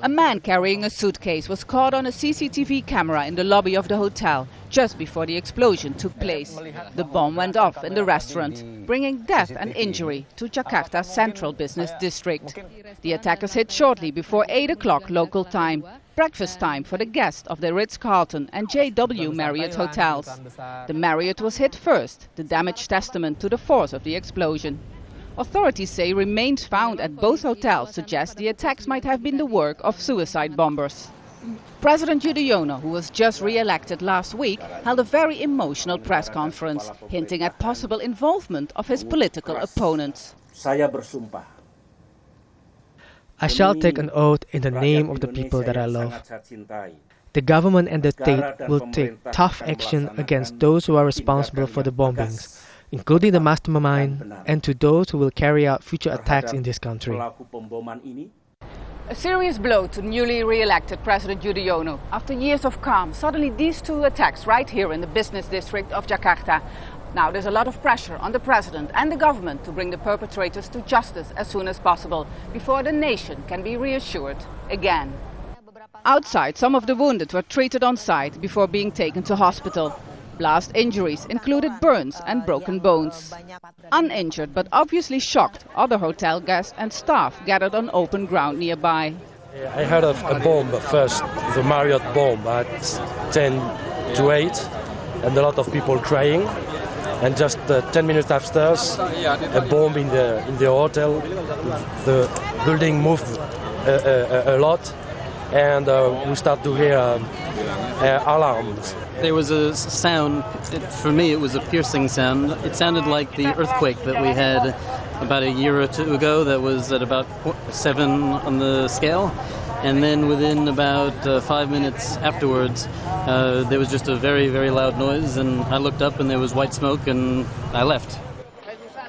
A man carrying a suitcase was caught on a CCTV camera in the lobby of the hotel just before the explosion took place. The bomb went off in the restaurant, bringing death and injury to Jakarta's central business district. The attackers hit shortly before 8 o'clock local time, breakfast time for the guests of the Ritz-Carlton and JW Marriott hotels. The Marriott was hit first, the damage testament to the force of the explosion. Authorities say remains found at both hotels suggest the attacks might have been the work of suicide bombers. President Yudhoyono, who was just re-elected last week, held a very emotional press conference, hinting at possible involvement of his political opponents. I shall take an oath in the name of the people that I love. The government and the state will take tough action against those who are responsible for the bombings, including the mastermind, and to those who will carry out future attacks in this country. A serious blow to newly re-elected President Yudhoyono. After years of calm, suddenly these two attacks right here in the business district of Jakarta. Now there's a lot of pressure on the president and the government to bring the perpetrators to justice as soon as possible, before the nation can be reassured again. Outside, some of the wounded were treated on site before being taken to hospital. Blast injuries included burns and broken bones. Uninjured but obviously shocked, other hotel guests and staff gathered on open ground nearby. I heard of a bomb first, the Marriott bomb at 10 to 8, and a lot of people crying. And just 10 minutes after, a bomb in the hotel. The building moved a lot, and we start to hear alarms. There was a sound, for me it was a piercing sound. It sounded like the earthquake that we had about a year or two ago that was at about 7 on the scale. And then within about 5 minutes afterwards, there was just a very, very loud noise, and I looked up and there was white smoke and I left.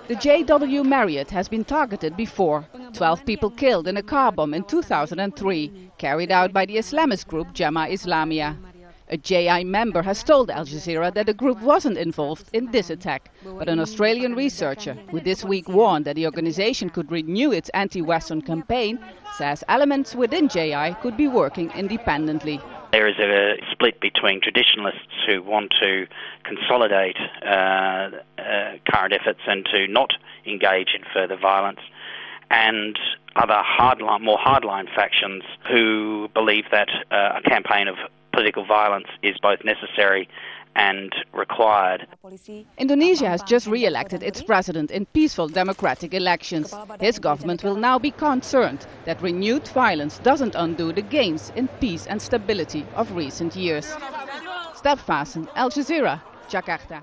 The JW Marriott has been targeted before. 12 people killed in a car bomb in 2003, carried out by the Islamist group Jemaah Islamiyah. A JI member has told Al Jazeera that the group wasn't involved in this attack, but an Australian researcher, who this week warned that the organization could renew its anti-Western campaign, says elements within JI could be working independently. There is a split between traditionalists who want to consolidate current efforts and to not engage in further violence, and other more hardline factions who believe that a campaign of political violence is both necessary and required. Indonesia has just re-elected its president in peaceful democratic elections. His government will now be concerned that renewed violence doesn't undo the gains in peace and stability of recent years. Vaessen, Al Jazeera, Jakarta.